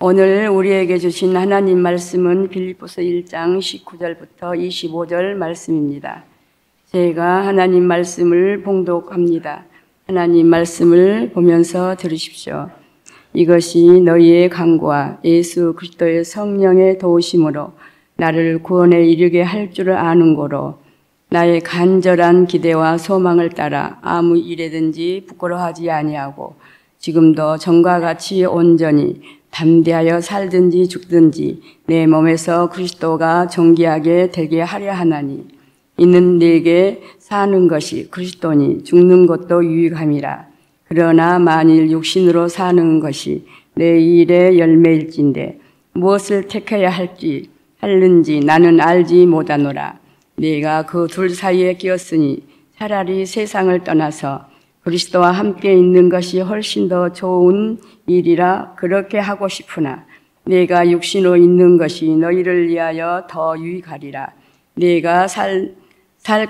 오늘 우리에게 주신 하나님 말씀은 빌립보서 1장 19절부터 25절 말씀입니다. 제가 하나님 말씀을 봉독합니다. 하나님 말씀을 보면서 들으십시오. 이것이 너희의 강구와 예수 그리스도의 성령의 도우심으로 나를 구원에 이르게 할 줄을 아는 고로 나의 간절한 기대와 소망을 따라 아무 일에든지 부끄러워하지 아니하고 지금도 전과 같이 온전히 담대하여 살든지 죽든지 내 몸에서 그리스도가 존귀하게 되게 하려 하나니 이는 내게 사는 것이 그리스도니 죽는 것도 유익함이라. 그러나 만일 육신으로 사는 것이 내 일의 열매일진데 무엇을 택해야 할는지 나는 알지 못하노라. 내가 그 둘 사이에 끼었으니 차라리 세상을 떠나서 그리스도와 함께 있는 것이 훨씬 더 좋은 일이라 그렇게 하고 싶으나 내가 육신으로 있는 것이 너희를 위하여 더 유익하리라. 내가 살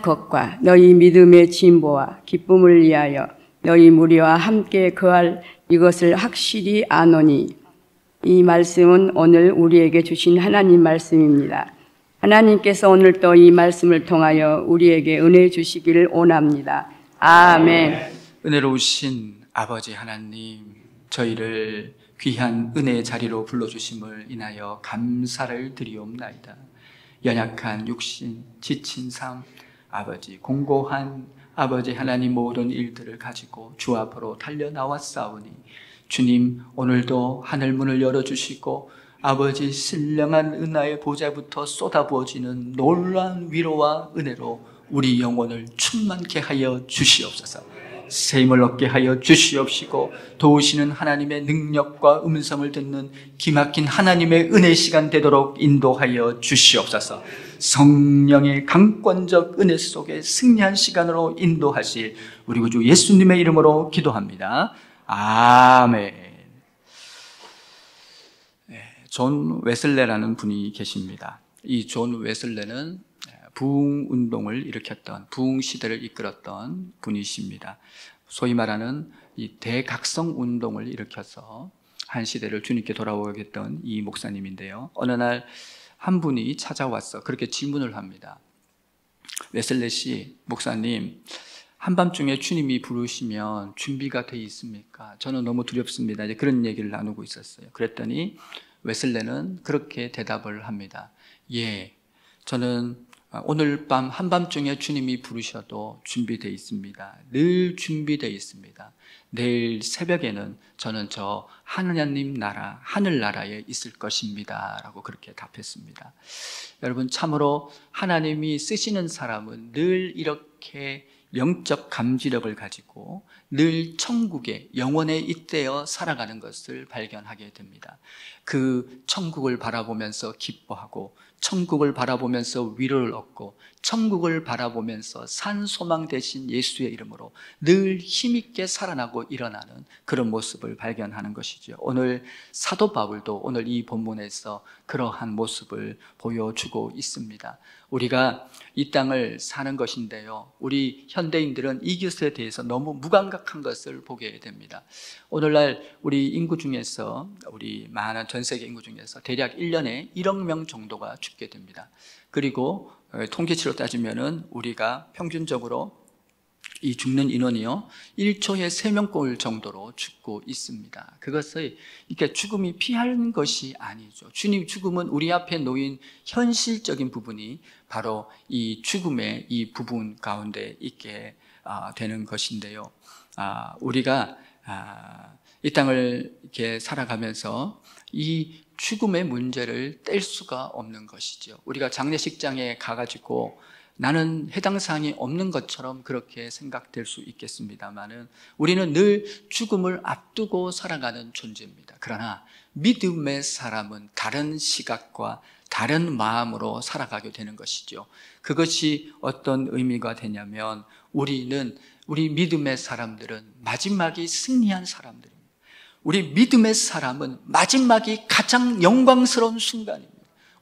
것과 너희 믿음의 진보와 기쁨을 위하여 너희 무리와 함께 거할 이것을 확실히 아노니. 이 말씀은 오늘 우리에게 주신 하나님 말씀입니다. 하나님께서 오늘 또 이 말씀을 통하여 우리에게 은혜 주시기를 원합니다. 아멘. 은혜로우신 아버지 하나님, 저희를 귀한 은혜의 자리로 불러주심을 인하여 감사를 드리옵나이다. 연약한 육신, 지친 삶, 아버지 공고한 아버지 하나님 모든 일들을 가지고 주 앞으로 달려나왔사오니 주님 오늘도 하늘문을 열어주시고 아버지 신령한 은하의 보좌부터 쏟아부어지는 놀라운 위로와 은혜로 우리 영혼을 충만케 하여 주시옵소서. 새 힘을 얻게 하여 주시옵시고 도우시는 하나님의 능력과 음성을 듣는 기막힌 하나님의 은혜 시간 되도록 인도하여 주시옵소서. 성령의 강권적 은혜 속에 승리한 시간으로 인도하실 우리 구주 예수님의 이름으로 기도합니다. 아멘. 존 웨슬레라는 분이 계십니다. 이 존 웨슬레는 부흥운동을 일으켰던, 부흥시대를 이끌었던 분이십니다. 소위 말하는 이 대각성운동을 일으켜서 한 시대를 주님께 돌아오게 했던 이 목사님인데요. 어느 날 한 분이 찾아와서 그렇게 질문을 합니다. 웨슬레 씨, 목사님, 한밤중에 주님이 부르시면 준비가 돼 있습니까? 저는 너무 두렵습니다. 이제 그런 얘기를 나누고 있었어요. 그랬더니 웨슬레는 그렇게 대답을 합니다. 예, 저는 오늘 밤 한밤중에 주님이 부르셔도 준비되어 있습니다. 늘 준비되어 있습니다. 내일 새벽에는 저는 저 하느님 나라, 하늘나라에 있을 것입니다. 라고 그렇게 답했습니다. 여러분, 참으로 하나님이 쓰시는 사람은 늘 이렇게 영적 감지력을 가지고 늘 천국에 영원에 잇대어 살아가는 것을 발견하게 됩니다. 그 천국을 바라보면서 기뻐하고 천국을 바라보면서 위로를 얻고 천국을 바라보면서 산 소망 되신 예수의 이름으로 늘 힘있게 살아나고 일어나는 그런 모습을 발견하는 것이죠. 오늘 사도 바울도 오늘 이 본문에서 그러한 모습을 보여주고 있습니다. 우리가 이 땅을 사는 것인데요, 우리 현대인들은 이것에 대해서 너무 무감각한 것을 보게 됩니다. 오늘날 우리 인구 중에서, 우리 많은 전 세계 인구 중에서 대략 1년에 1억 명 정도가 죽게 됩니다. 그리고 통계치로 따지면은 우리가 평균적으로 이 죽는 인원이요 1초에 3명꼴 정도로 죽고 있습니다. 그것을 이렇게 죽음이 피하는 것이 아니죠. 주님, 죽음은 우리 앞에 놓인 현실적인 부분이 바로 이 죽음의 이 부분 가운데 있게 되는 것인데요. 우리가 이 땅을 이렇게 살아가면서 이 죽음의 문제를 뗄 수가 없는 것이죠. 우리가 장례식장에 가가지고 나는 해당 사항이 없는 것처럼 그렇게 생각될 수 있겠습니다만은 우리는 늘 죽음을 앞두고 살아가는 존재입니다. 그러나 믿음의 사람은 다른 시각과 다른 마음으로 살아가게 되는 것이죠. 그것이 어떤 의미가 되냐면 우리 믿음의 사람들은 마지막이 승리한 사람들입니다. 우리 믿음의 사람은 마지막이 가장 영광스러운 순간입니다.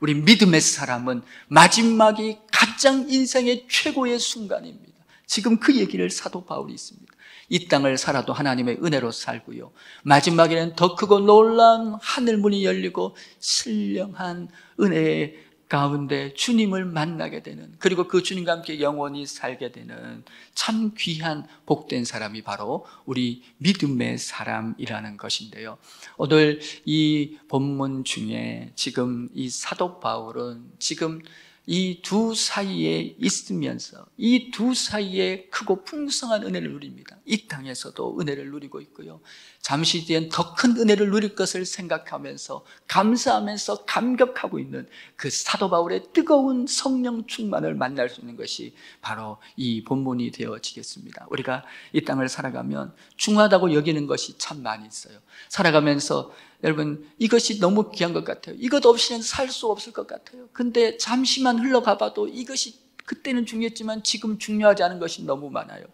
우리 믿음의 사람은 마지막이 가장 인생의 최고의 순간입니다. 지금 그 얘기를 사도 바울이 있습니다. 이 땅을 살아도 하나님의 은혜로 살고요, 마지막에는 더 크고 놀라운 하늘문이 열리고 신령한 은혜의 가운데 주님을 만나게 되는, 그리고 그 주님과 함께 영원히 살게 되는 참 귀한 복된 사람이 바로 우리 믿음의 사람이라는 것인데요, 오늘 이 본문 중에 지금 이 사도 바울은 지금 이 두 사이에 있으면서 이 두 사이에 크고 풍성한 은혜를 누립니다. 이 땅에서도 은혜를 누리고 있고요, 잠시 뒤엔 더 큰 은혜를 누릴 것을 생각하면서 감사하면서 감격하고 있는 그 사도 바울의 뜨거운 성령 충만을 만날 수 있는 것이 바로 이 본문이 되어지겠습니다. 우리가 이 땅을 살아가면 중요하다고 여기는 것이 참 많이 있어요. 살아가면서 여러분, 이것이 너무 귀한 것 같아요. 이것 없이는 살 수 없을 것 같아요. 근데 잠시만 흘러가 봐도 이것이 그때는 중요했지만 지금 중요하지 않은 것이 너무 많아요.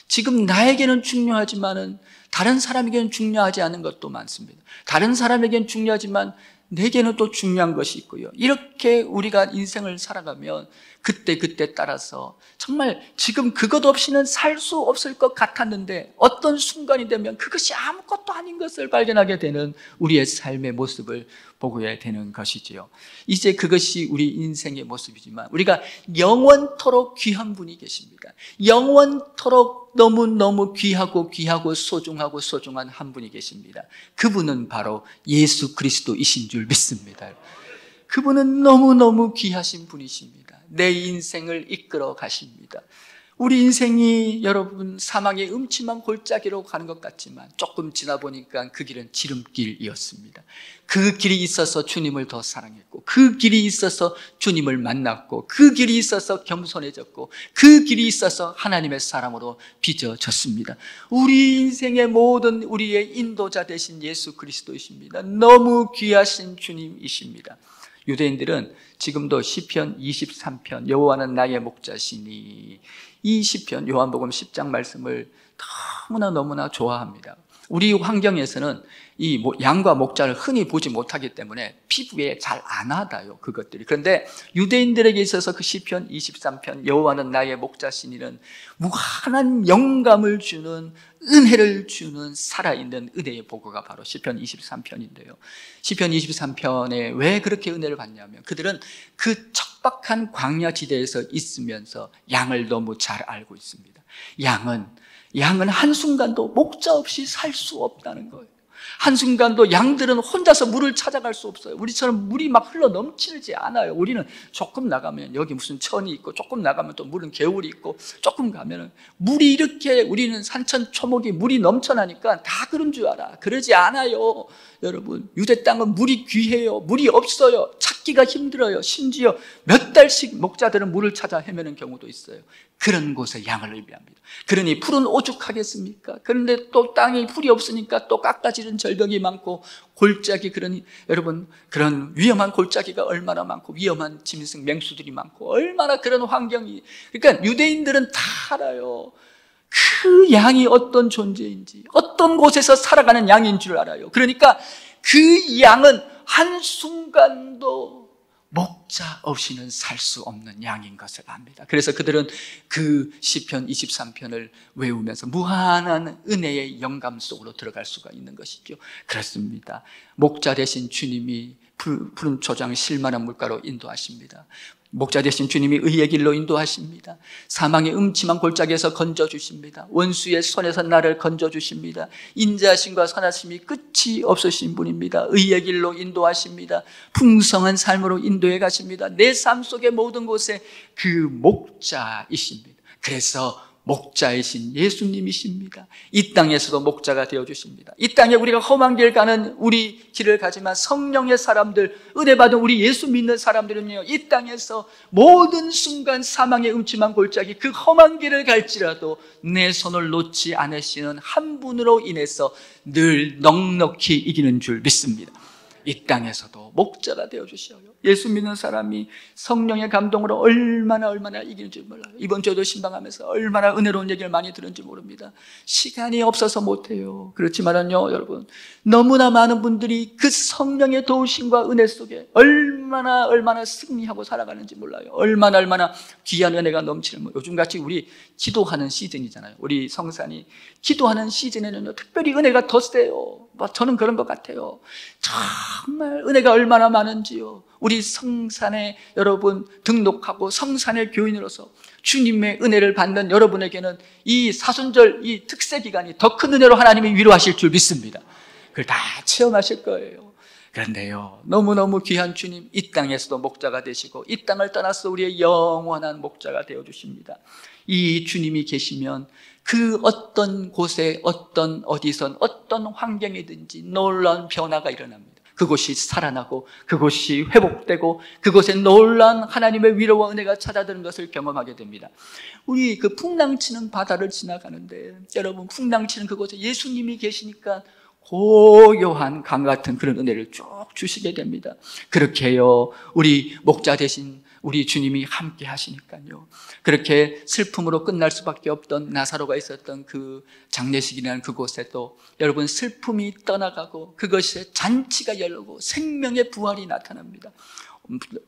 지금 나에게는 중요하지만은 다른 사람에게는 중요하지 않은 것도 많습니다. 다른 사람에게는 중요하지만 내게는 또 중요한 것이 있고요. 이렇게 우리가 인생을 살아가면 그때 따라서 정말 지금 그것 없이는 살 수 없을 것 같았는데 어떤 순간이 되면 그것이 아무것도 아닌 것을 발견하게 되는 우리의 삶의 모습을 보게 되는 것이지요. 이제 그것이 우리 인생의 모습이지만 우리가 영원토록 귀한 분이 계십니다. 영원토록 너무너무 귀하고 소중한 한 분이 계십니다. 그분은 바로 예수 그리스도이신 줄 믿습니다. 그분은 너무너무 귀하신 분이십니다. 내 인생을 이끌어 가십니다. 우리 인생이 여러분 사망의 음침한 골짜기로 가는 것 같지만 조금 지나 보니까 그 길은 지름길이었습니다. 그 길이 있어서 주님을 더 사랑했고, 그 길이 있어서 주님을 만났고, 그 길이 있어서 겸손해졌고, 그 길이 있어서 하나님의 사람으로 빚어졌습니다. 우리 인생의 모든 우리의 인도자 되신 예수 그리스도이십니다. 너무 귀하신 주님이십니다. 유대인들은 지금도 시편 23편 여호와는 나의 목자시니, 이 시편 요한복음 10장 말씀을 너무나 좋아합니다. 우리 환경에서는 이 양과 목자를 흔히 보지 못하기 때문에 피부에 잘 안 와닿아요, 그것들이. 그런데 유대인들에게 있어서 그 시편 23편 여호와는 나의 목자시니는 무한한 영감을 주는, 은혜를 주는 살아있는 은혜의 보고가 바로 시편 23편인데요 시편 23편에 왜 그렇게 은혜를 받냐면 그들은 그 척박한 광야 지대에서 있으면서 양을 너무 잘 알고 있습니다. 양은 한순간도 목자 없이 살 수 없다는 거예요. 한순간도 양들은 혼자서 물을 찾아갈 수 없어요. 우리처럼 물이 막 흘러 넘치지 않아요. 우리는 조금 나가면 여기 무슨 천이 있고, 조금 나가면 또 물은 개울이 있고, 조금 가면은 물이 이렇게, 우리는 산천 초목이 물이 넘쳐나니까 다 그런 줄 알아. 그러지 않아요. 여러분, 유대 땅은 물이 귀해요. 물이 없어요. 찾기가 힘들어요. 심지어 몇 달씩 목자들은 물을 찾아 헤매는 경우도 있어요. 그런 곳에 양을 의미합니다. 그러니 풀은 오죽하겠습니까? 그런데 또 땅에 풀이 없으니까 또 깎아지른 절벽이 많고, 골짜기, 그러니 여러분, 그런 위험한 골짜기가 얼마나 많고, 위험한 짐승 맹수들이 많고, 얼마나 그런 환경이. 그러니까 유대인들은 다 알아요. 그 양이 어떤 존재인지, 어떤 곳에서 살아가는 양인 줄 알아요. 그러니까 그 양은 한순간도 목자 없이는 살 수 없는 양인 것을 압니다. 그래서 그들은 그 시편 23편을 외우면서 무한한 은혜의 영감 속으로 들어갈 수가 있는 것이죠. 그렇습니다. 목자 되신 주님이 푸른 초장 실만한 물가로 인도하십니다. 목자 되신 주님이 의의 길로 인도하십니다. 사망의 음침한 골짜기에서 건져주십니다. 원수의 손에서 나를 건져주십니다. 인자하심과 선하심이 끝이 없으신 분입니다. 의의 길로 인도하십니다. 풍성한 삶으로 인도해 가십니다. 내 삶 속의 모든 곳에 그 목자이십니다. 그래서 목자이신 예수님이십니다. 이 땅에서도 목자가 되어주십니다. 이 땅에 우리가 험한 길 가는 우리 길을 가지만 성령의 사람들, 은혜 받은 우리 예수 믿는 사람들은요, 이 땅에서 모든 순간 사망의 음침한 골짜기, 그 험한 길을 갈지라도 내 손을 놓지 않으시는 한 분으로 인해서 늘 넉넉히 이기는 줄 믿습니다. 이 땅에서도 목자가 되어주셔요. 예수 믿는 사람이 성령의 감동으로 얼마나 이기는지 몰라요. 이번 주에도 신방하면서 얼마나 은혜로운 얘기를 많이 들은지 모릅니다. 시간이 없어서 못해요. 그렇지만은요, 여러분, 너무나 많은 분들이 그 성령의 도우심과 은혜 속에 얼마나 승리하고 살아가는지 몰라요. 얼마나 귀한 은혜가 넘치는 거예요. 요즘같이 우리 기도하는 시즌이잖아요. 우리 성산이 기도하는 시즌에는요, 특별히 은혜가 더 세요. 저는 그런 것 같아요. 정말 은혜가 얼마나 많은지요. 우리 성산에 여러분 등록하고 성산의 교인으로서 주님의 은혜를 받는 여러분에게는 이 사순절, 이 특세 기간이 더 큰 은혜로 하나님이 위로하실 줄 믿습니다. 그걸 다 체험하실 거예요. 그런데요, 너무너무 귀한 주님, 이 땅에서도 목자가 되시고 이 땅을 떠나서 우리의 영원한 목자가 되어주십니다. 이 주님이 계시면 그 어떤 곳에 어디선 어떤 환경이든지 놀라운 변화가 일어납니다. 그곳이 살아나고 그곳이 회복되고 그곳에 놀라운 하나님의 위로와 은혜가 찾아드는 것을 경험하게 됩니다. 우리 그 풍랑치는 바다를 지나가는데 여러분, 풍랑치는 그곳에 예수님이 계시니까 고요한 강 같은 그런 은혜를 쭉 주시게 됩니다. 그렇게요, 우리 목자 되신 우리 주님이 함께 하시니까요, 그렇게 슬픔으로 끝날 수밖에 없던 나사로가 있었던 그 장례식이라는 그곳에도 여러분 슬픔이 떠나가고 그것에 잔치가 열리고 생명의 부활이 나타납니다.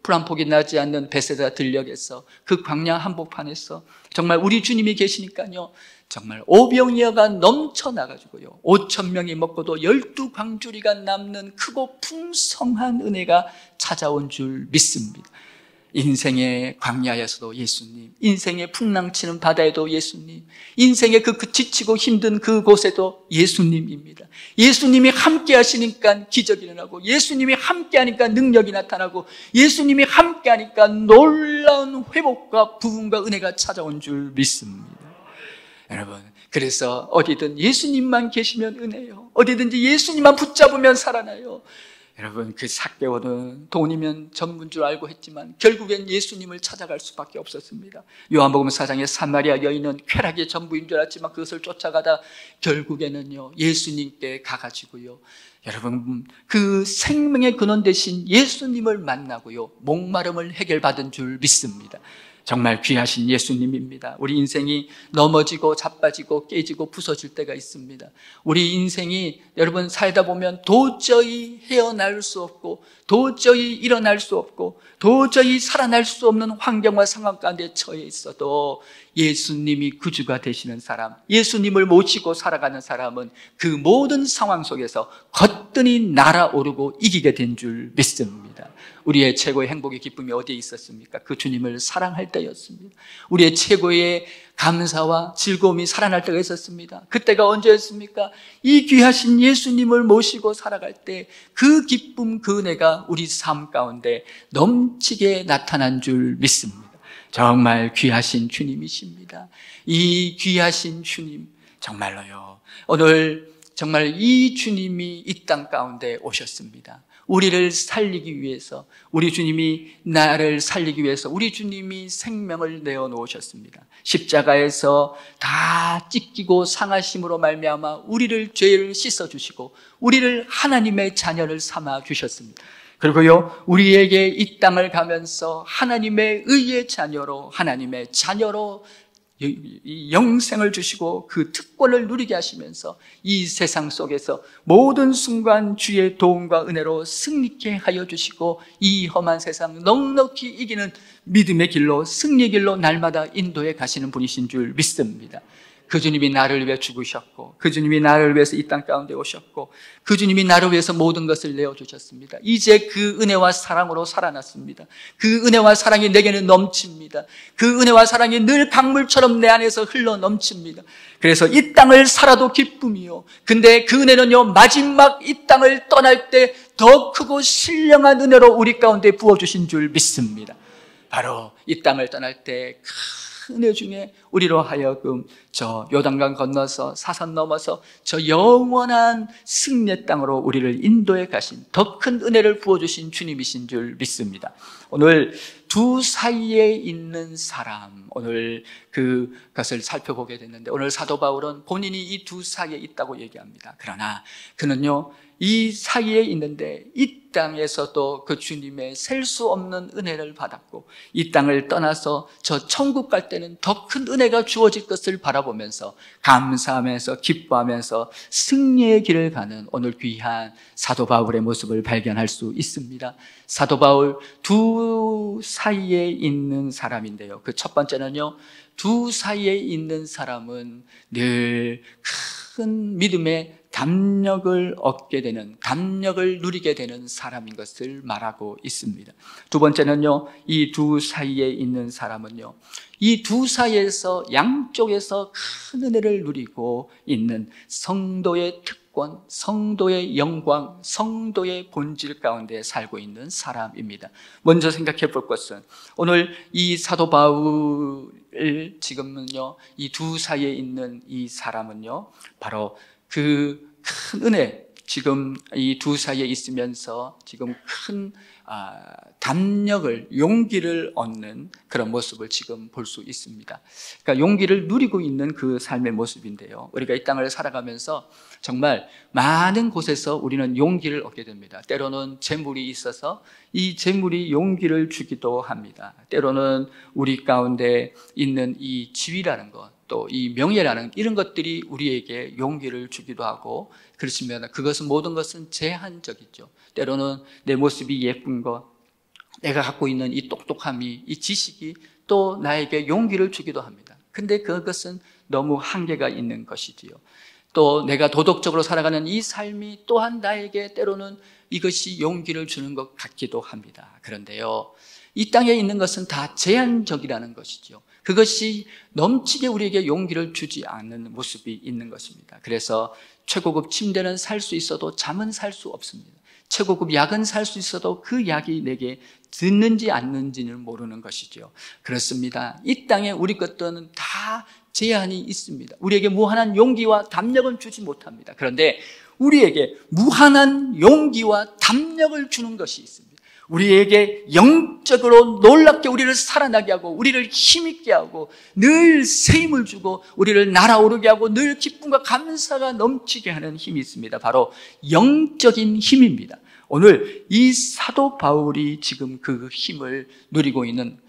풀 한 폭이 나지 않는 베세다 들녘에서 그 광야 한복판에서 정말 우리 주님이 계시니까요, 정말 오병이어가 넘쳐나가지고요, 5,000명이 먹고도 12광주리가 남는 크고 풍성한 은혜가 찾아온 줄 믿습니다. 인생의 광야에서도 예수님, 인생의 풍랑치는 바다에도 예수님, 인생의 그 지치고 힘든 그곳에도 예수님입니다. 예수님이 함께 하시니까 기적이 일어나고, 예수님이 함께 하니까 능력이 나타나고, 예수님이 함께 하니까 놀라운 회복과 부흥과 은혜가 찾아온 줄 믿습니다. 여러분, 그래서 어디든 예수님만 계시면 은혜요, 어디든지 예수님만 붙잡으면 살아나요. 여러분, 그 삭개오는 돈이면 전부인 줄 알고 했지만 결국엔 예수님을 찾아갈 수밖에 없었습니다. 요한복음 4장의 사마리아 여인은 쾌락의 전부인 줄 알았지만 그것을 쫓아가다 결국에는요, 예수님께 가가지고요, 여러분, 그 생명의 근원 되신 예수님을 만나고요, 목마름을 해결받은 줄 믿습니다. 정말 귀하신 예수님입니다. 우리 인생이 넘어지고 자빠지고 깨지고 부서질 때가 있습니다. 우리 인생이 여러분 살다 보면 도저히 헤어날 수 없고 도저히 일어날 수 없고 도저히 살아날 수 없는 환경과 상황 가운데 처해 있어도 예수님이 구주가 되시는 사람, 예수님을 모시고 살아가는 사람은 그 모든 상황 속에서 거뜬히 날아오르고 이기게 된 줄 믿습니다. 우리의 최고의 행복의 기쁨이 어디에 있었습니까? 그 주님을 사랑할 때였습니다. 우리의 최고의 감사와 즐거움이 살아날 때가 있었습니다. 그때가 언제였습니까? 이 귀하신 예수님을 모시고 살아갈 때 그 기쁨, 그 은혜가 우리 삶 가운데 넘치게 나타난 줄 믿습니다. 정말 귀하신 주님이십니다. 이 귀하신 주님, 정말로요, 오늘 정말 이 주님이 이 땅 가운데 오셨습니다. 우리를 살리기 위해서, 우리 주님이 나를 살리기 위해서 우리 주님이 생명을 내어놓으셨습니다. 십자가에서 다 찢기고 상하심으로 말미암아 우리를 죄를 씻어주시고 우리를 하나님의 자녀를 삼아 주셨습니다. 그리고요, 우리에게 이 땅을 가면서 하나님의 의의 자녀로, 하나님의 자녀로 이 영생을 주시고 그 특권을 누리게 하시면서 이 세상 속에서 모든 순간 주의 도움과 은혜로 승리케 하여 주시고 이 험한 세상 넉넉히 이기는 믿음의 길로, 승리의 길로 날마다 인도해 가시는 분이신 줄 믿습니다. 그 주님이 나를 위해 죽으셨고, 그 주님이 나를 위해서 이 땅 가운데 오셨고, 그 주님이 나를 위해서 모든 것을 내어주셨습니다. 이제 그 은혜와 사랑으로 살아났습니다. 그 은혜와 사랑이 내게는 넘칩니다. 그 은혜와 사랑이 늘 강물처럼 내 안에서 흘러 넘칩니다. 그래서 이 땅을 살아도 기쁨이요, 근데 그 은혜는요, 마지막 이 땅을 떠날 때 더 크고 신령한 은혜로 우리 가운데 부어주신 줄 믿습니다. 바로 이 땅을 떠날 때 큰 은혜 중에 우리로 하여금 저 요단강 건너서 사선 넘어서 저 영원한 승리의 땅으로 우리를 인도해 가신 더 큰 은혜를 부어주신 주님이신 줄 믿습니다. 오늘 두 사이에 있는 사람, 오늘 그것을 살펴보게 됐는데, 오늘 사도 바울은 본인이 이 두 사이에 있다고 얘기합니다. 그러나 그는요, 이 사이에 있는데 이 땅에서도 그 주님의 셀 수 없는 은혜를 받았고, 이 땅을 떠나서 저 천국 갈 때는 더 큰 은혜가 주어질 것을 바라보면서 감사하면서 기뻐하면서 승리의 길을 가는 오늘 귀한 사도 바울의 모습을 발견할 수 있습니다. 사도 바울 두 사이에 있는 사람인데요, 그 첫 번째는요, 두 사이에 있는 사람은 늘 큰 믿음의 담력을 얻게 되는, 담력을 누리게 되는 사람인 것을 말하고 있습니다. 두 번째는요, 이 두 사이에 있는 사람은요, 이 두 사이에서 양쪽에서 큰 은혜를 누리고 있는 성도의 특권, 성도의 영광, 성도의 본질 가운데 살고 있는 사람입니다. 먼저 생각해 볼 것은, 오늘 이 사도 바울을 지금은요, 이 두 사이에 있는 이 사람은요, 바로 그 큰 은혜, 지금 이 두 사이에 있으면서 지금 큰 담력을, 용기를 얻는 그런 모습을 지금 볼 수 있습니다. 그러니까 용기를 누리고 있는 그 삶의 모습인데요, 우리가 이 땅을 살아가면서 정말 많은 곳에서 우리는 용기를 얻게 됩니다. 때로는 재물이 있어서 이 재물이 용기를 주기도 합니다. 때로는 우리 가운데 있는 이 지위라는 것, 또 이 명예라는 이런 것들이 우리에게 용기를 주기도 하고, 그렇지만 그것은, 모든 것은 제한적이죠. 때로는 내 모습이 예쁜 것, 내가 갖고 있는 이 똑똑함이, 이 지식이 또 나에게 용기를 주기도 합니다. 근데 그것은 너무 한계가 있는 것이지요. 또 내가 도덕적으로 살아가는 이 삶이 또한 나에게 때로는 이것이 용기를 주는 것 같기도 합니다. 그런데요, 이 땅에 있는 것은 다 제한적이라는 것이죠. 그것이 넘치게 우리에게 용기를 주지 않는 모습이 있는 것입니다. 그래서 최고급 침대는 살 수 있어도 잠은 살 수 없습니다. 최고급 약은 살 수 있어도 그 약이 내게 듣는지 않는지는 모르는 것이죠. 그렇습니다. 이 땅에 우리 것들은 다 제한이 있습니다. 우리에게 무한한 용기와 담력은 주지 못합니다. 그런데 우리에게 무한한 용기와 담력을 주는 것이 있습니다. 우리에게 영적으로 놀랍게 우리를 살아나게 하고, 우리를 힘있게 하고, 늘 새 힘을 주고, 우리를 날아오르게 하고, 늘 기쁨과 감사가 넘치게 하는 힘이 있습니다. 바로 영적인 힘입니다. 오늘 이 사도 바울이 지금 그 힘을 누리고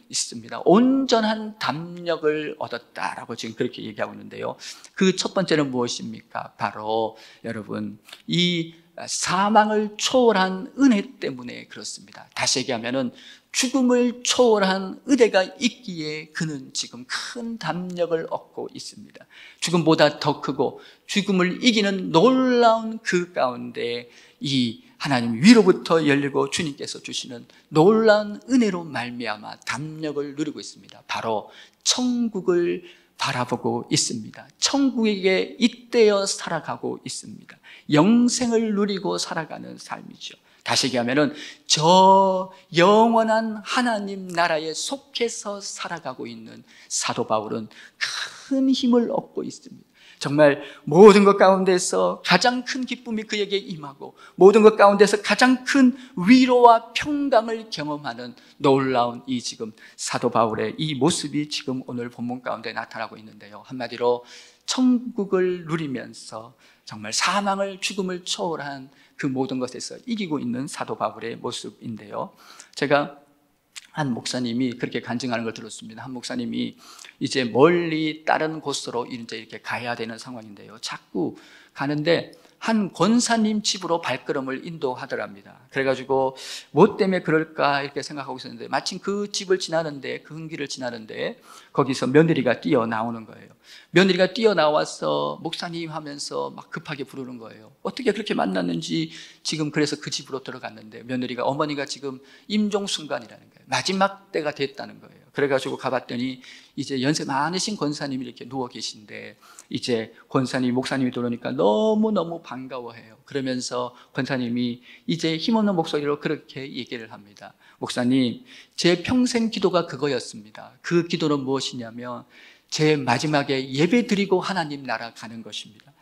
있습니다. 온전한 담력을 얻었다라고 지금 그렇게 얘기하고 있는데요, 그 첫 번째는 무엇입니까? 바로 여러분, 이 사망을 초월한 은혜 때문에 그렇습니다. 다시 얘기하면은 죽음을 초월한 은혜가 있기에 그는 지금 큰 담력을 얻고 있습니다. 죽음보다 더 크고 죽음을 이기는 놀라운 그 가운데 이 하나님 위로부터 열리고 주님께서 주시는 놀라운 은혜로 말미암아 담력을 누리고 있습니다. 바로 천국을 바라보고 있습니다. 천국에게 잇대어 살아가고 있습니다. 영생을 누리고 살아가는 삶이죠. 다시 얘기하면은 저 영원한 하나님 나라에 속해서 살아가고 있는 사도 바울은 큰 힘을 얻고 있습니다. 정말 모든 것 가운데서 가장 큰 기쁨이 그에게 임하고, 모든 것 가운데서 가장 큰 위로와 평강을 경험하는 놀라운 이 지금 사도 바울의 이 모습이 지금 오늘 본문 가운데 나타나고 있는데요, 한마디로 천국을 누리면서 정말 사망을, 죽음을 초월한 그 모든 것에서 이기고 있는 사도 바울의 모습인데요, 제가 한 목사님이 그렇게 간증하는 걸 들었습니다. 한 목사님이 이제 멀리 다른 곳으로 이제 이렇게 가야 되는 상황인데요, 자꾸 가는데 한 권사님 집으로 발걸음을 인도하더랍니다. 그래가지고 뭐 때문에 그럴까 이렇게 생각하고 있었는데, 마침 그 집을 지나는데, 그 흥길을 지나는데 거기서 며느리가 뛰어나오는 거예요. 며느리가 뛰어나와서 목사님 하면서 막 급하게 부르는 거예요. 어떻게 그렇게 만났는지 지금, 그래서 그 집으로 들어갔는데 며느리가, 어머니가 지금 임종순간이라는 거예요. 마지막 때가 됐다는 거예요. 그래가지고 가봤더니 이제 연세 많으신 권사님이 이렇게 누워 계신데, 이제 권사님, 목사님이 들어오니까 너무너무 반가워해요. 그러면서 권사님이 이제 힘없는 목소리로 그렇게 얘기를 합니다. 목사님, 제 평생 기도가 그거였습니다. 그 기도는 무엇이냐면, 제 마지막에 예배 드리고 하나님 나라 가는 것입니다.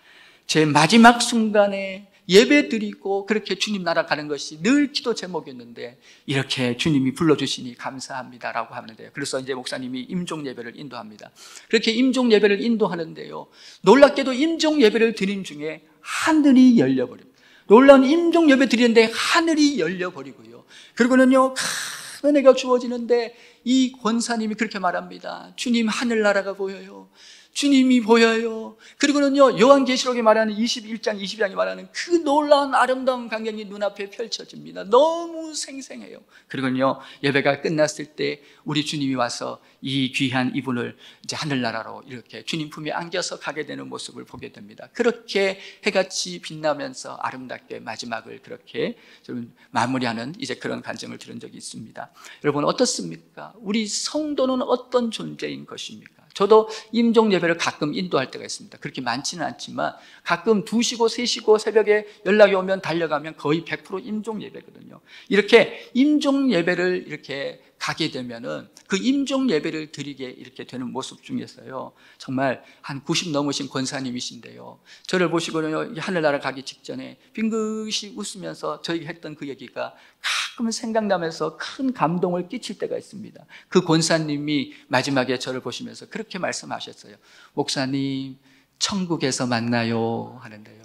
제 마지막 순간에 예배 드리고 그렇게 주님 나라 가는 것이 늘 기도 제목이었는데 이렇게 주님이 불러주시니 감사합니다라고 하는데요. 그래서 이제 목사님이 임종 예배를 인도합니다. 그렇게 임종 예배를 인도하는데요, 놀랍게도 임종 예배를 드린 중에 하늘이 열려버립니다. 놀라운 임종 예배 드리는데 하늘이 열려버리고요, 그리고는요 큰 은혜가 주어지는데 이 권사님이 그렇게 말합니다. 주님 하늘나라가 보여요. 주님이 보여요. 그리고는요, 요한계시록에 말하는 21장, 22장이 말하는 그 놀라운 아름다운 광경이 눈앞에 펼쳐집니다. 너무 생생해요. 그리고는요, 예배가 끝났을 때 우리 주님이 와서 이 귀한 이분을 이제 하늘나라로 이렇게 주님 품에 안겨서 가게 되는 모습을 보게 됩니다. 그렇게 해같이 빛나면서 아름답게 마지막을 그렇게 좀 마무리하는 이제 그런 간증을 들은 적이 있습니다. 여러분 어떻습니까? 우리 성도는 어떤 존재인 것입니까? 저도 임종 예배를 가끔 인도할 때가 있습니다. 그렇게 많지는 않지만 가끔 2시고 3시고 새벽에 연락이 오면 달려가면 거의 100% 임종 예배거든요. 이렇게 임종 예배를 이렇게 가게 되면은 그 임종 예배를 드리게 이렇게 되는 모습 중에서요, 정말 한 90 넘으신 권사님이신데요, 저를 보시고는 하늘나라 가기 직전에 빙긋이 웃으면서 저에게 했던 그 얘기가 가끔 생각나면서 큰 감동을 끼칠 때가 있습니다. 그 권사님이 마지막에 저를 보시면서 그렇게 말씀하셨어요. 목사님, 천국에서 만나요 하는데요,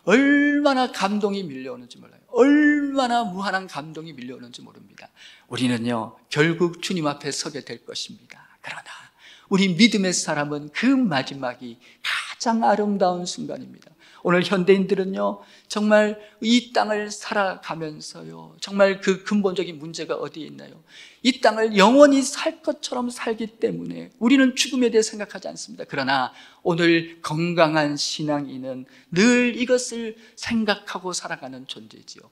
얼마나 감동이 밀려오는지 몰라요. 얼마나 무한한 감동이 밀려오는지 모릅니다. 우리는요, 결국 주님 앞에 서게 될 것입니다. 그러나 우리 믿음의 사람은 그 마지막이 가장 아름다운 순간입니다. 오늘 현대인들은요, 정말 이 땅을 살아가면서요, 정말 그 근본적인 문제가 어디에 있나요? 이 땅을 영원히 살 것처럼 살기 때문에 우리는 죽음에 대해 생각하지 않습니다. 그러나 오늘 건강한 신앙인은 늘 이것을 생각하고 살아가는 존재지요.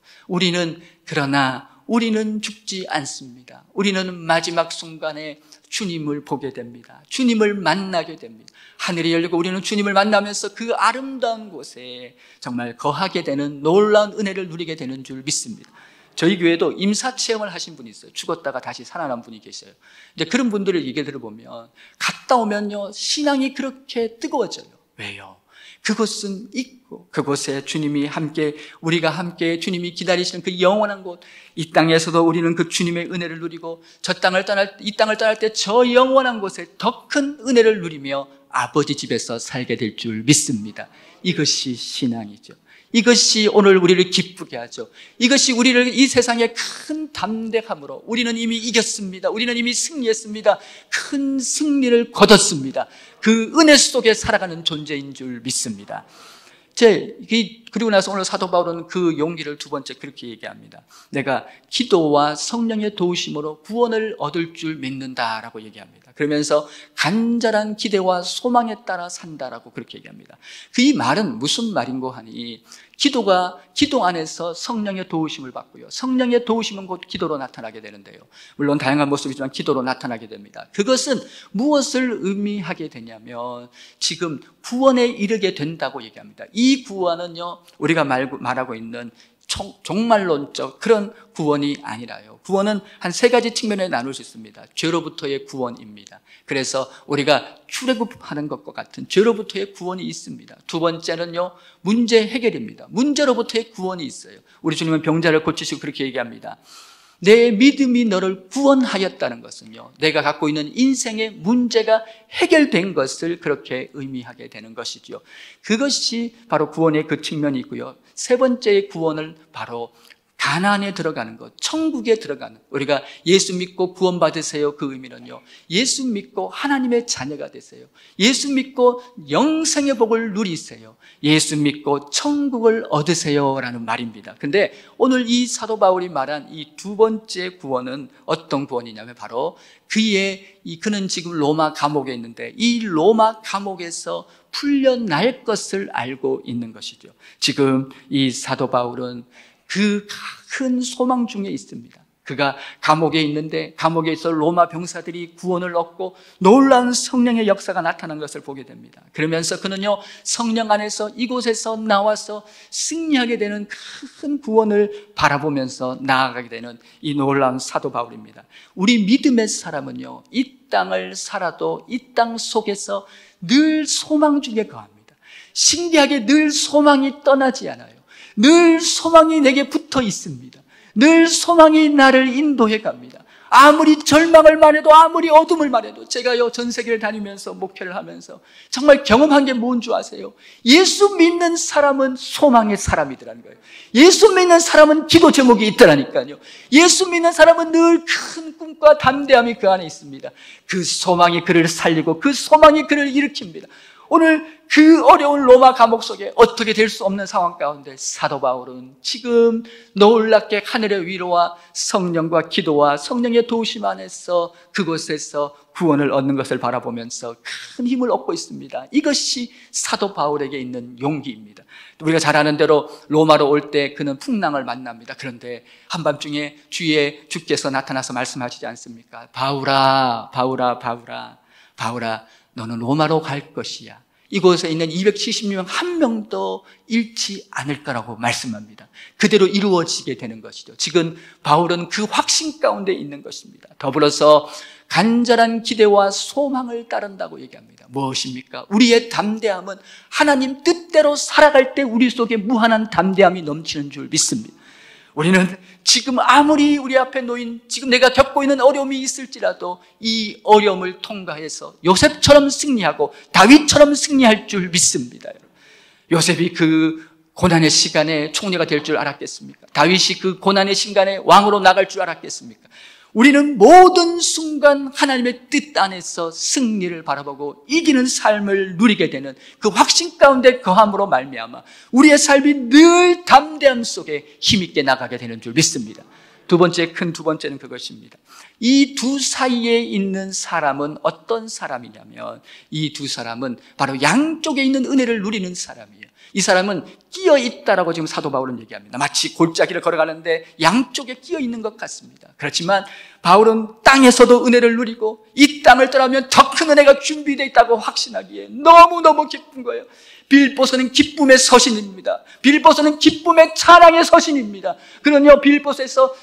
그러나 우리는 죽지 않습니다. 우리는 마지막 순간에 주님을 보게 됩니다. 주님을 만나게 됩니다. 하늘이 열리고 우리는 주님을 만나면서 그 아름다운 곳에 정말 거하게 되는 놀라운 은혜를 누리게 되는 줄 믿습니다. 저희 교회도 임사체험을 하신 분이 있어요. 죽었다가 다시 살아난 분이 계셔요. 이제 그런 분들을 얘기 들어보면 갔다 오면요, 신앙이 그렇게 뜨거워져요. 왜요? 그곳은 있고 그곳에 주님이 함께, 우리가 함께 주님이 기다리시는 그 영원한 곳, 이 땅에서도 우리는 그 주님의 은혜를 누리고 이 땅을 떠날 때 저 영원한 곳에 더 큰 은혜를 누리며 아버지 집에서 살게 될 줄 믿습니다. 이것이 신앙이죠. 이것이 오늘 우리를 기쁘게 하죠. 이것이 우리를 이 세상의 큰 담대함으로, 우리는 이미 이겼습니다. 우리는 이미 승리했습니다. 큰 승리를 거뒀습니다. 그 은혜 속에 살아가는 존재인 줄 믿습니다. 그리고 나서 오늘 사도 바울은 그 용기를 두 번째 그렇게 얘기합니다. 내가 기도와 성령의 도우심으로 구원을 얻을 줄 믿는다라고 얘기합니다. 그러면서 간절한 기대와 소망에 따라 산다라고 그렇게 얘기합니다. 이 말은 무슨 말인고 하니, 기도 안에서 성령의 도우심을 받고요, 성령의 도우심은 곧 기도로 나타나게 되는데요, 물론 다양한 모습이지만 기도로 나타나게 됩니다. 그것은 무엇을 의미하게 되냐면 지금 구원에 이르게 된다고 얘기합니다. 이 구원은요, 우리가 말하고 있는 종말론적 그런 구원이 아니라요, 구원은 한 3가지 측면에 나눌 수 있습니다. 죄로부터의 구원입니다. 그래서 우리가 출애굽하는 것과 같은 죄로부터의 구원이 있습니다. 두 번째는요, 문제 해결입니다. 문제로부터의 구원이 있어요. 우리 주님은 병자를 고치시고 그렇게 얘기합니다. 내 믿음이 너를 구원하였다는 것은요, 내가 갖고 있는 인생의 문제가 해결된 것을 그렇게 의미하게 되는 것이죠. 그것이 바로 구원의 그 측면이 있고요, 세 번째의 구원은 바로 가나안에 들어가는 것, 천국에 들어가는, 우리가 예수 믿고 구원받으세요, 그 의미는요, 예수 믿고 하나님의 자녀가 되세요. 예수 믿고 영생의 복을 누리세요. 예수 믿고 천국을 얻으세요 라는 말입니다. 근데 오늘 이 사도 바울이 말한 이 두 번째 구원은 어떤 구원이냐면 바로 그는 지금 로마 감옥에 있는데 이 로마 감옥에서 풀려날 것을 알고 있는 것이죠. 지금 이 사도 바울은 그 큰 소망 중에 있습니다. 그가 감옥에 있는데 감옥에서 로마 병사들이 구원을 얻고 놀라운 성령의 역사가 나타난 것을 보게 됩니다. 그러면서 그는요, 성령 안에서 이곳에서 나와서 승리하게 되는 큰 구원을 바라보면서 나아가게 되는 이 놀라운 사도 바울입니다. 우리 믿음의 사람은요, 이 땅을 살아도 이 땅 속에서 늘 소망 중에 거합니다. 신기하게 늘 소망이 떠나지 않아요. 늘 소망이 내게 붙어 있습니다. 늘 소망이 나를 인도해 갑니다. 아무리 절망을 말해도, 아무리 어둠을 말해도, 제가요, 전 세계를 다니면서 목회를 하면서 정말 경험한 게 뭔 줄 아세요? 예수 믿는 사람은 소망의 사람이더라는 거예요. 예수 믿는 사람은 기도 제목이 있더라니까요. 예수 믿는 사람은 늘 큰 꿈과 담대함이 그 안에 있습니다. 그 소망이 그를 살리고 그 소망이 그를 일으킵니다. 오늘 그 어려운 로마 감옥 속에 어떻게 될 수 없는 상황 가운데 사도 바울은 지금 놀랍게 하늘의 위로와 성령과 기도와 성령의 도우심 안에서 그곳에서 구원을 얻는 것을 바라보면서 큰 힘을 얻고 있습니다. 이것이 사도 바울에게 있는 용기입니다. 우리가 잘 아는 대로 로마로 올 때 그는 풍랑을 만납니다. 그런데 한밤중에 주께서 나타나서 말씀하시지 않습니까? 바울아, 바울아, 바울아, 바울아, 너는 로마로 갈 것이야. 이곳에 있는 270명 한 명도 잃지 않을 거라고 말씀합니다. 그대로 이루어지게 되는 것이죠. 지금 바울은 그 확신 가운데 있는 것입니다. 더불어서 간절한 기대와 소망을 따른다고 얘기합니다. 무엇입니까? 우리의 담대함은 하나님 뜻대로 살아갈 때 우리 속에 무한한 담대함이 넘치는 줄 믿습니다. 우리는 지금 아무리 우리 앞에 놓인, 지금 내가 겪고 있는 어려움이 있을지라도 이 어려움을 통과해서 요셉처럼 승리하고 다윗처럼 승리할 줄 믿습니다. 요셉이 그 고난의 시간에 총리가 될 줄 알았겠습니까? 다윗이 그 고난의 시간에 왕으로 나갈 줄 알았겠습니까? 우리는 모든 순간 하나님의 뜻 안에서 승리를 바라보고 이기는 삶을 누리게 되는 그 확신 가운데 거함으로 말미암아 우리의 삶이 늘 담대함 속에 힘있게 나가게 되는 줄 믿습니다. 두 번째는 그것입니다. 이 두 사이에 있는 사람은 어떤 사람이냐면 이 두 사람은 바로 양쪽에 있는 은혜를 누리는 사람이에요. 이 사람은 끼어 있다라고 지금 사도 바울은 얘기합니다. 마치 골짜기를 걸어가는데 양쪽에 끼어 있는 것 같습니다. 그렇지만 바울은 땅에서도 은혜를 누리고 이 땅을 떠나면 더 큰 은혜가 준비되어 있다고 확신하기에 너무너무 기쁜 거예요. 빌립보서는 기쁨의 서신입니다. 빌립보서는 기쁨의 찬양의 서신입니다. 그는요, 빌립보서에서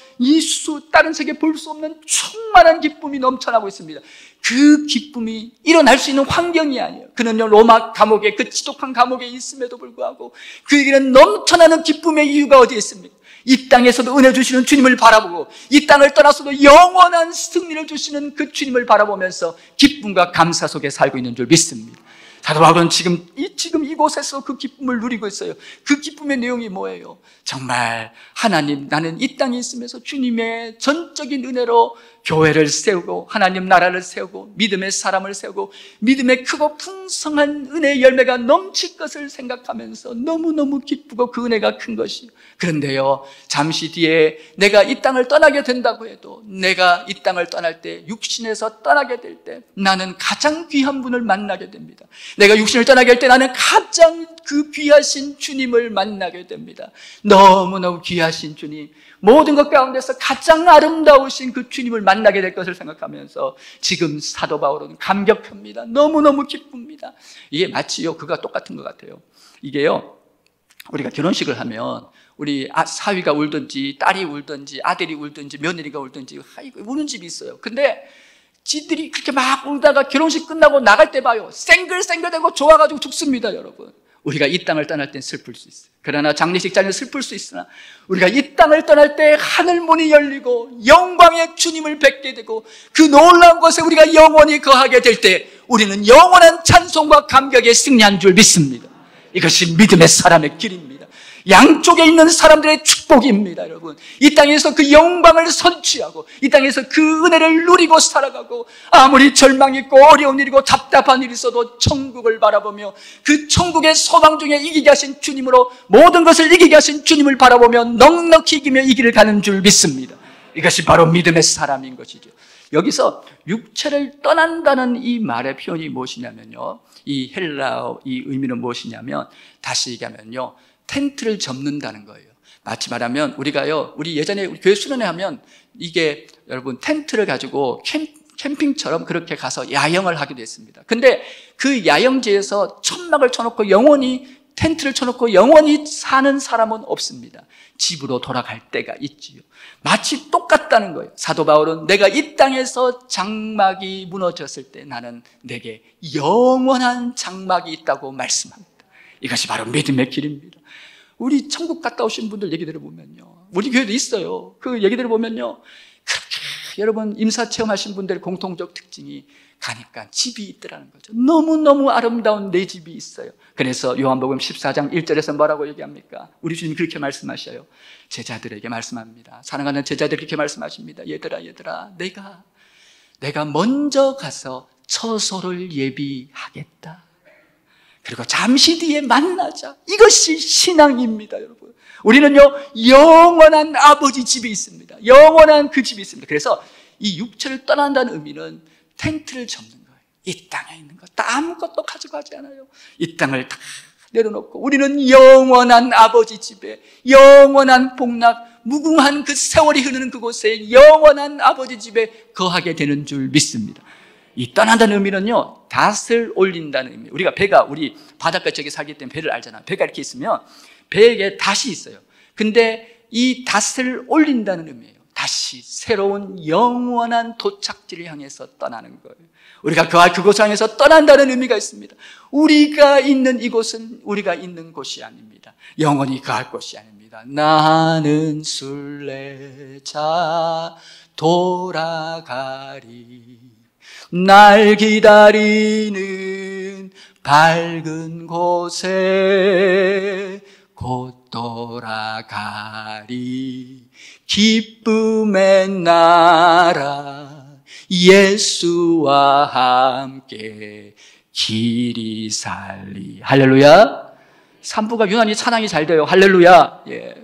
다른 세계 볼 수 없는 충만한 기쁨이 넘쳐나고 있습니다. 그 기쁨이 일어날 수 있는 환경이 아니에요. 그는요, 로마 감옥에, 그 지독한 감옥에 있음에도 불구하고 그에게는 넘쳐나는 기쁨의 이유가 어디에 있습니까? 이 땅에서도 은혜 주시는 주님을 바라보고 이 땅을 떠나서도 영원한 승리를 주시는 그 주님을 바라보면서 기쁨과 감사 속에 살고 있는 줄 믿습니다. 사도 바울은 지금 이곳에서 그 기쁨을 누리고 있어요. 그 기쁨의 내용이 뭐예요? 정말 하나님, 나는 이 땅에 있으면서 주님의 전적인 은혜로 교회를 세우고 하나님 나라를 세우고 믿음의 사람을 세우고 믿음의 크고 풍성한 은혜의 열매가 넘칠 것을 생각하면서 너무너무 기쁘고 그 은혜가 큰 것이에요. 그런데요, 잠시 뒤에 내가 이 땅을 떠나게 된다고 해도 내가 이 땅을 떠날 때, 육신에서 떠나게 될 때 나는 가장 귀한 분을 만나게 됩니다. 내가 육신을 떠나게 할 때 나는 가장 그 귀하신 주님을 만나게 됩니다. 너무너무 귀하신 주님, 모든 것 가운데서 가장 아름다우신 그 주님을 만나게 될 것을 생각하면서 지금 사도 바울은 감격합니다. 너무너무 기쁩니다. 이게 마치요, 그가 똑같은 것 같아요. 이게요, 우리가 결혼식을 하면 우리 사위가 울든지 딸이 울든지 아들이 울든지 며느리가 울든지 우는 집이 있어요. 근데 지들이 그렇게 막 울다가 결혼식 끝나고 나갈 때 봐요, 쌩글쌩글대고 좋아가지고 죽습니다. 여러분, 우리가 이 땅을 떠날 땐 슬플 수 있어요. 그러나 장례식 자리는 슬플 수 있으나 우리가 이 땅을 떠날 때 하늘문이 열리고 영광의 주님을 뵙게 되고 그 놀라운 곳에 우리가 영원히 거하게 될 때 우리는 영원한 찬송과 감격에 승리한 줄 믿습니다. 이것이 믿음의 사람의 길입니다. 양쪽에 있는 사람들의 축복입니다. 여러분, 이 땅에서 그 영광을 선취하고 이 땅에서 그 은혜를 누리고 살아가고 아무리 절망이 있고 어려운 일이고 답답한 일이 있어도 천국을 바라보며 그 천국의 소망 중에 이기게 하신 주님으로 모든 것을 이기게 하신 주님을 바라보며 넉넉히 이기며 이 길을 가는 줄 믿습니다. 이것이 바로 믿음의 사람인 것이죠. 여기서 육체를 떠난다는 이 말의 표현이 무엇이냐면요, 이 헬라어 이 의미는 무엇이냐면, 다시 얘기하면요, 텐트를 접는다는 거예요. 마치 말하면 우리 예전에 우리 교회 수련회 하면 이게 여러분 텐트를 가지고 캠핑처럼 그렇게 가서 야영을 하기도 했습니다. 근데 그 야영지에서 천막을 쳐놓고 영원히 텐트를 쳐놓고 영원히 사는 사람은 없습니다. 집으로 돌아갈 때가 있지요. 마치 똑같다는 거예요. 사도 바울은 내가 이 땅에서 장막이 무너졌을 때 나는 내게 영원한 장막이 있다고 말씀합니다. 이것이 바로 믿음의 길입니다. 우리 천국 갔다 오신 분들 얘기 들어보면요, 우리 교회도 있어요. 그 얘기 들어보면요, 그렇게 여러분 임사 체험하신 분들의 공통적 특징이 가니까 집이 있더라는 거죠. 너무너무 아름다운 내 집이 있어요. 그래서 요한복음 14장 1절에서 뭐라고 얘기합니까? 우리 주님이 그렇게 말씀하셔요. 제자들에게 말씀합니다. 사랑하는 제자들 그렇게 말씀하십니다. 얘들아 내가 먼저 가서 처소를 예비하겠다. 그리고 잠시 뒤에 만나자. 이것이 신앙입니다, 여러분. 우리는요, 영원한 아버지 집이 있습니다. 영원한 그 집이 있습니다. 그래서 이 육체를 떠난다는 의미는 텐트를 접는 거예요. 이 땅에 있는 것 아무것도 가져가지 않아요. 이 땅을 다 내려놓고 우리는 영원한 아버지 집에, 영원한 복락, 무궁한 그 세월이 흐르는 그곳에 영원한 아버지 집에 거하게 되는 줄 믿습니다. 이 떠난다는 의미는요, 닷을 올린다는 의미. 우리 바닷가 쪽에 살기 때문에 배를 알잖아요. 배가 이렇게 있으면 배에 닷이 있어요. 근데 이 닷을 올린다는 의미예요. 다시 새로운 영원한 도착지를 향해서 떠나는 거예요. 우리가 그곳을 향해서 떠난다는 의미가 있습니다. 우리가 있는 이곳은 우리가 있는 곳이 아닙니다. 영원히 가할 곳이 아닙니다. 나는 순례자 돌아가리. 날 기다리는 밝은 곳에 곧 돌아가리. 기쁨의 나라 예수와 함께 길이 살리. 할렐루야. 3부가 유난히 찬양이 잘 돼요. 할렐루야. 예.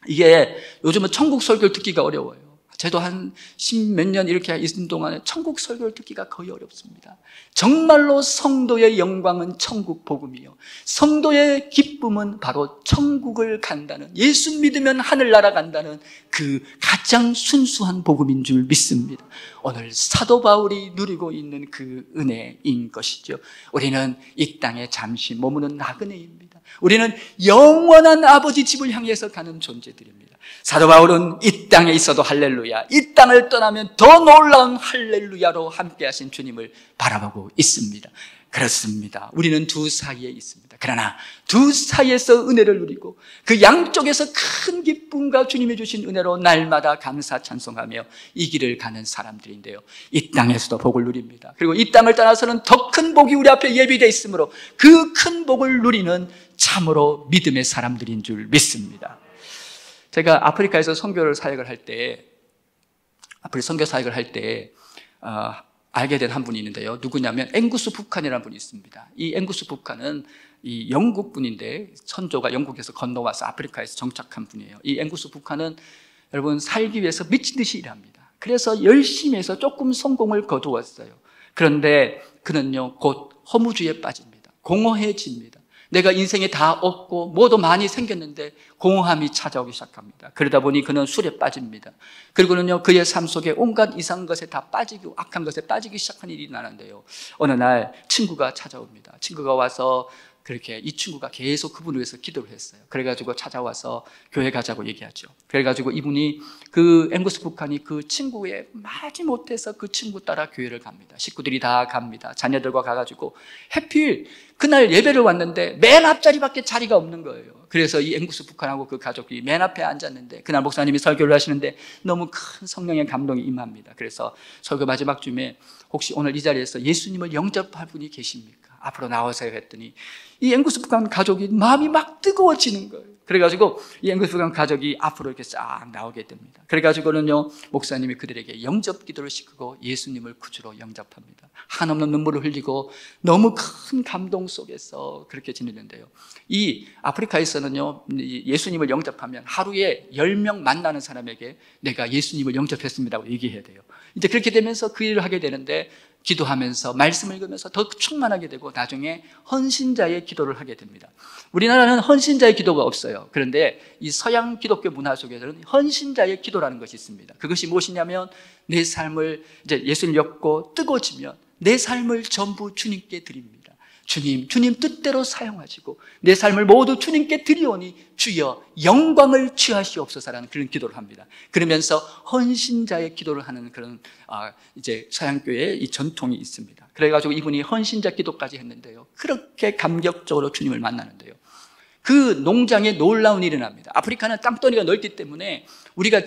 이게 요즘은 천국 설교를 듣기가 어려워요. 저도 한 10몇 년 이렇게 있는 동안에 천국 설교를 듣기가 거의 어렵습니다. 정말로 성도의 영광은 천국 복음이요, 성도의 기쁨은 바로 천국을 간다는, 예수 믿으면 하늘나라 간다는 그 가장 순수한 복음인 줄 믿습니다. 오늘 사도 바울이 누리고 있는 그 은혜인 것이죠. 우리는 이 땅에 잠시 머무는 나그네입니다. 우리는 영원한 아버지 집을 향해서 가는 존재들입니다. 사도 바울은 이 땅에 있어도 할렐루야, 이 땅을 떠나면 더 놀라운 할렐루야로 함께 하신 주님을 바라보고 있습니다. 그렇습니다. 우리는 두 사이에 있습니다. 그러나 두 사이에서 은혜를 누리고 그 양쪽에서 큰 기쁨과 주님이 주신 은혜로 날마다 감사 찬송하며 이 길을 가는 사람들인데요, 이 땅에서도 복을 누립니다. 그리고 이 땅을 떠나서는 더 큰 복이 우리 앞에 예비되어 있으므로 그 큰 복을 누리는 참으로 믿음의 사람들인 줄 믿습니다. 제가 아프리카에서 선교 사역을 할 때 알게 된 한 분이 있는데요. 누구냐면 앵구스 북한이라는 분이 있습니다. 이 앵구스 북한은 이 영국 분인데 선조가 영국에서 건너와서 아프리카에서 정착한 분이에요. 이 앵구스 북한은 여러분 살기 위해서 미친 듯이 일합니다. 그래서 열심히 해서 조금 성공을 거두었어요. 그런데 그는요, 곧 허무주의에 빠집니다. 공허해집니다. 내가 인생에 다 얻고 뭐도 많이 생겼는데 공허함이 찾아오기 시작합니다. 그러다 보니 그는 술에 빠집니다. 그리고는요, 그의 삶 속에 온갖 이상한 것에 다 빠지고 악한 것에 빠지기 시작한 일이 나는데요, 어느 날 친구가 찾아옵니다. 친구가 와서 그렇게 이 친구가 계속 그분을 위해서 기도를 했어요. 그래가지고 찾아와서 교회 가자고 얘기하죠. 그래가지고 이분이 그 앵구스 북한이 그 친구의 마지못해서 그 친구 따라 교회를 갑니다. 식구들이 다 갑니다. 자녀들과 가가지고 해필 그날 예배를 왔는데 맨 앞자리밖에 자리가 없는 거예요. 그래서 이 앵구스 북한하고 그 가족이 맨 앞에 앉았는데 그날 목사님이 설교를 하시는데 너무 큰 성령의 감동이 임합니다. 그래서 설교 마지막 쯤에 혹시 오늘 이 자리에서 예수님을 영접할 분이 계십니까? 앞으로 나와서요 했더니 이 앵구스 북한 가족이 마음이 막 뜨거워지는 거예요. 그래가지고 이 앵구스 북한 가족이 앞으로 이렇게 싹 나오게 됩니다. 그래가지고는요, 목사님이 그들에게 영접 기도를 시키고 예수님을 구주로 영접합니다. 한없는 눈물을 흘리고 너무 큰 감동 속에서 그렇게 지내는데요, 이 아프리카에서는요, 예수님을 영접하면 하루에 10명 만나는 사람에게 내가 예수님을 영접했습니다고 얘기해야 돼요. 이제 그렇게 되면서 그 일을 하게 되는데 기도하면서 말씀을 읽으면서 더 충만하게 되고 나중에 헌신자의 기도를 하게 됩니다. 우리나라는 헌신자의 기도가 없어요. 그런데 이 서양 기독교 문화 속에서는 헌신자의 기도라는 것이 있습니다. 그것이 무엇이냐면 내 삶을 이제 예수를 엮고 뜨거워지면 내 삶을 전부 주님께 드립니다. 주님 뜻대로 사용하시고 내 삶을 모두 주님께 드리오니 주여 영광을 취하시옵소서라는 그런 기도를 합니다. 그러면서 헌신자의 기도를 하는 그런 이제 서양교회의 이 전통이 있습니다. 그래가지고 이분이 헌신자 기도까지 했는데요. 그렇게 감격적으로 주님을 만나는데요. 그 농장에 놀라운 일이 납니다. 아프리카는 땅덩이가 넓기 때문에 우리가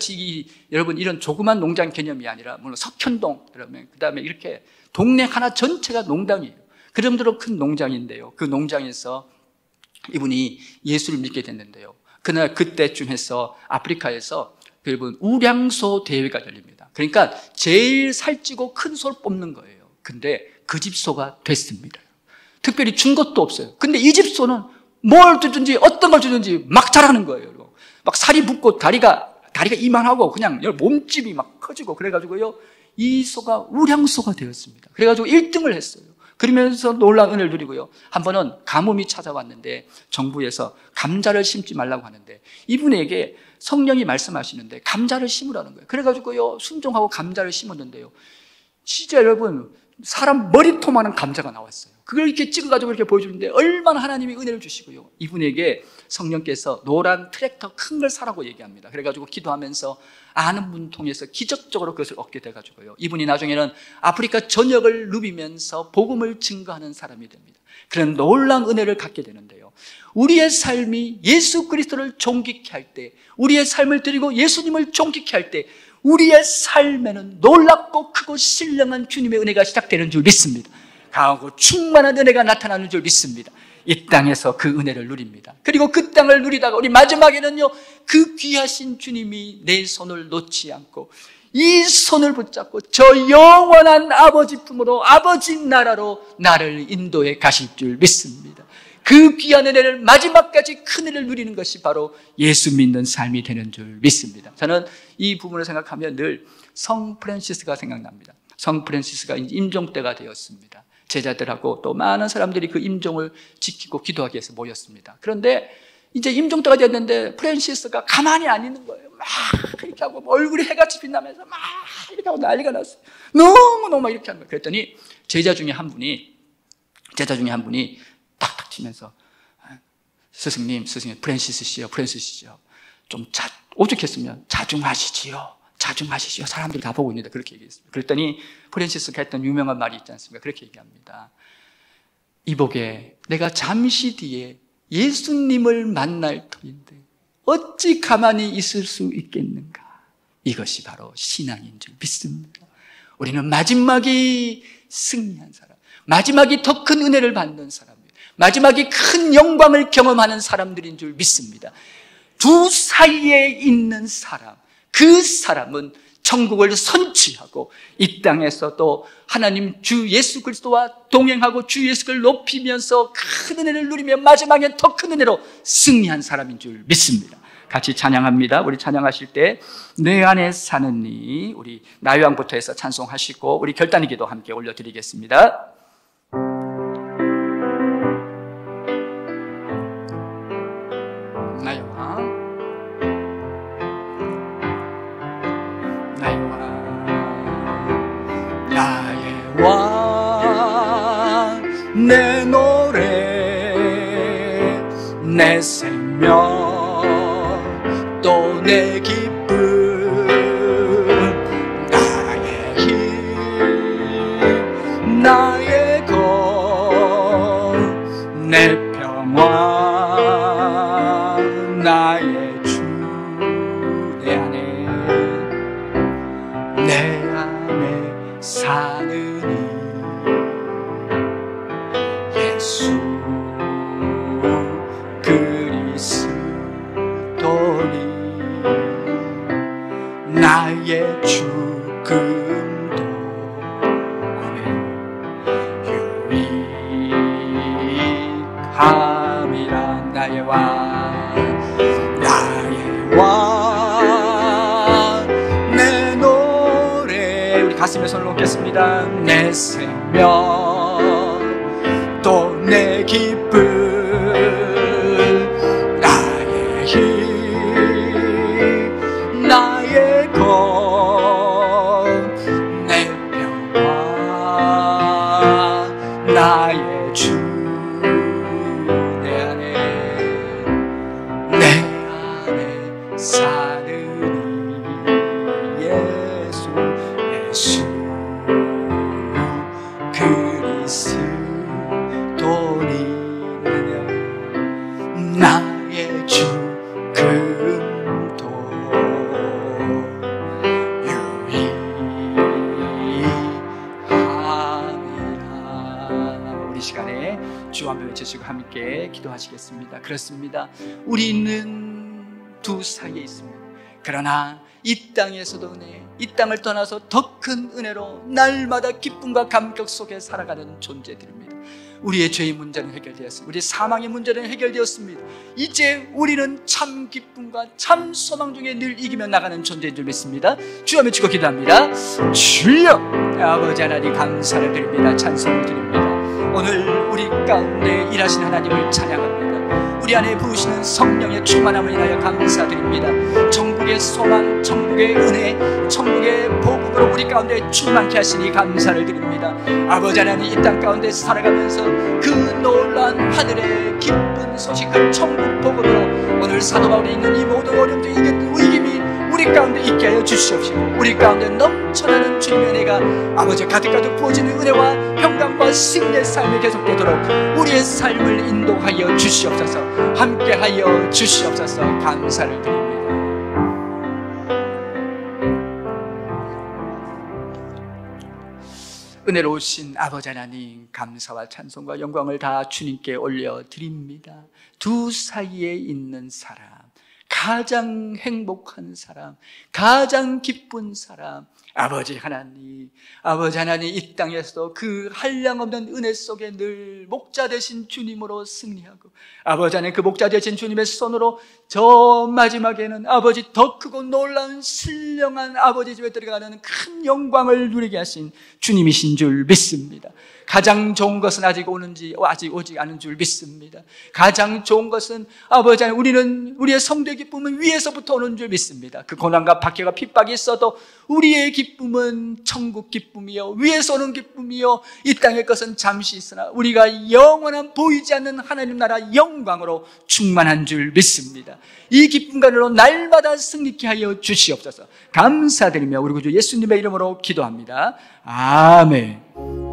여러분 이런 조그만 농장 개념이 아니라 물론 석현동 그다음에 이렇게 동네 하나 전체가 농장이에요. 그 정도로 큰 농장인데요. 그 농장에서 이분이 예수를 믿게 됐는데요. 그때쯤 해서 아프리카에서 여러분 우량소 대회가 열립니다. 그러니까 제일 살찌고 큰 소를 뽑는 거예요. 근데 그 집 소가 됐습니다. 특별히 준 것도 없어요. 근데 이 집 소는 뭘 주든지 어떤 걸 주든지 막 자라는 거예요. 막 살이 붙고 다리가 이만하고 그냥 몸집이 막 커지고 그래가지고요. 이 소가 우량소가 되었습니다. 그래가지고 1등을 했어요. 그러면서 놀라운 은혜를 누리고요. 한 번은 가뭄이 찾아왔는데 정부에서 감자를 심지 말라고 하는데 이분에게 성령이 말씀하시는데 감자를 심으라는 거예요. 그래가지고요 순종하고 감자를 심었는데요. 진짜 여러분 사람 머리통만한 감자가 나왔어요. 그걸 이렇게 찍어가지고 이렇게 보여주는데 얼마나 하나님이 은혜를 주시고요. 이분에게 성령께서 노란 트랙터 큰 걸 사라고 얘기합니다. 그래가지고 기도하면서 아는 분 통해서 기적적으로 그것을 얻게 돼가지고요. 이분이 나중에는 아프리카 전역을 누비면서 복음을 증거하는 사람이 됩니다. 그런 놀라운 은혜를 갖게 되는데요. 우리의 삶이 예수 그리스도를 존귀케 할 때, 우리의 삶을 드리고 예수님을 존귀케 할 때 우리의 삶에는 놀랍고 크고 신령한 주님의 은혜가 시작되는 줄 믿습니다. 강하고 충만한 은혜가 나타나는 줄 믿습니다. 이 땅에서 그 은혜를 누립니다. 그리고 그 땅을 누리다가 우리 마지막에는요, 그 귀하신 주님이 내 손을 놓지 않고 이 손을 붙잡고 저 영원한 아버지 품으로 아버지 나라로 나를 인도해 가실 줄 믿습니다. 그 귀한 은혜를 마지막까지 큰 은혜를 누리는 것이 바로 예수 믿는 삶이 되는 줄 믿습니다. 저는 이 부분을 생각하면 늘 성 프란시스가 생각납니다. 성 프란시스가 임종 때가 되었습니다. 제자들하고 또 많은 사람들이 그 임종을 지키고 기도하기 위해서 모였습니다. 그런데 이제 임종 때가 되었는데 프란시스가 가만히 안 있는 거예요. 막 이렇게 하고 얼굴이 해같이 빛나면서 막 이렇게 하고 난리가 났어요. 너무너무 막 이렇게 하는 거예요. 그랬더니 제자 중에 한 분이 탁탁 치면서 스승님 프란시스시요 좀 오죽했으면 자중하시지요. 사람들이 다 보고 있는데 그렇게 얘기했습니다. 그랬더니 프란시스가 했던 유명한 말이 있지 않습니까? 그렇게 얘기합니다. 이보게 내가 잠시 뒤에 예수님을 만날 터인데 어찌 가만히 있을 수 있겠는가? 이것이 바로 신앙인 줄 믿습니다. 우리는 마지막이 승리한 사람, 마지막이 더 큰 은혜를 받는 사람이에요. 마지막이 큰 영광을 경험하는 사람들인 줄 믿습니다. 두 사이에 있는 사람, 그 사람은 천국을 선취하고 이 땅에서 또 하나님 주 예수 그리스도와 동행하고 주 예수 그리스도를 높이면서 큰 은혜를 누리며 마지막에 더 큰 은혜로 승리한 사람인 줄 믿습니다. 같이 찬양합니다. 우리 찬양하실 때 내 안에 사는 이 우리 나요왕부터 해서 찬송하시고 우리 결단의 기도 함께 올려드리겠습니다. 내 노래 내 생명 또 내 기쁨 나의 힘 나의 것 내 평화 나의 주 내 안에 사는 예수 그리스도니 나의 죽음도 유익함이라 나의 왕 내 노래 우리 가슴에 손을 얹겠습니다. 내 생명 또 내 기쁨 나의 힘 나의 것 내 평화 나의 주 내 안에 사느니 예수 그리스도니 나의 죽음도 유익함이라. 우리 시간에 주 한번 외치시고 함께 기도하시겠습니다. 그렇습니다. 우리는 두 사이에 있습니다. 그러나 이 땅에서도 은혜, 이 땅을 떠나서 더 큰 은혜로 날마다 기쁨과 감격 속에 살아가는 존재들입니다. 우리의 죄의 문제는 해결되었습니다. 우리의 사망의 문제는 해결되었습니다. 이제 우리는 참 기쁨과 참 소망 중에 늘 이기며 나가는 존재인 줄 믿습니다. 주여 외치고 기도합니다. 주여 아버지 하나님 감사를 드립니다. 찬송을 드립니다. 오늘 우리 가운데 일하신 하나님을 찬양합니다. 우리 안에 부으시는 성령의 충만함을 인하여 감사드립니다. 천국의 소망, 천국의 은혜, 천국의 복음으로 우리 가운데 충만케 하시니 감사를 드립니다. 아버지 하나님 이 땅 가운데 살아가면서 그 놀라운 하늘의 기쁜 소식, 그 천국 복음으로 오늘 사도 바울이 있는 이 모든 어려움도 이겼던 위기미 우리 가운데 있게 하여 주시옵시고 우리 가운데 넘쳐나는 주님의 은혜가 아버지 가득가득 부어지는 은혜와 평강과 승리의 삶이 계속되도록 우리의 삶을 인도하여 주시옵소서. 함께하여 주시옵소서. 감사를 드립니다. 은혜로우신 아버지 하나님 감사와 찬송과 영광을 다 주님께 올려드립니다. 두 사이에 있는 사람, 가장 행복한 사람, 가장 기쁜 사람, 아버지 하나님 이 땅에서도 그 한량없는 은혜 속에 늘 목자 되신 주님으로 승리하고 아버지 하나님 그 목자 되신 주님의 손으로 저 마지막에는 아버지 더 크고 놀라운 신령한 아버지 집에 들어가는 큰 영광을 누리게 하신 주님이신 줄 믿습니다. 가장 좋은 것은 아직 오지 않은 줄 믿습니다. 가장 좋은 것은 아버지 하나님 우리의 성도의 기쁨은 위에서부터 오는 줄 믿습니다. 그 고난과 박해가 핍박이 있어도 우리의 기쁨은 천국 기쁨이요 위에서 오는 기쁨이요 이 땅의 것은 잠시 있으나 우리가 영원한 보이지 않는 하나님 나라 영광으로 충만한 줄 믿습니다. 이 기쁨과로 날마다 승리케 하여 주시옵소서. 감사드리며 우리 구주 예수님의 이름으로 기도합니다. 아멘.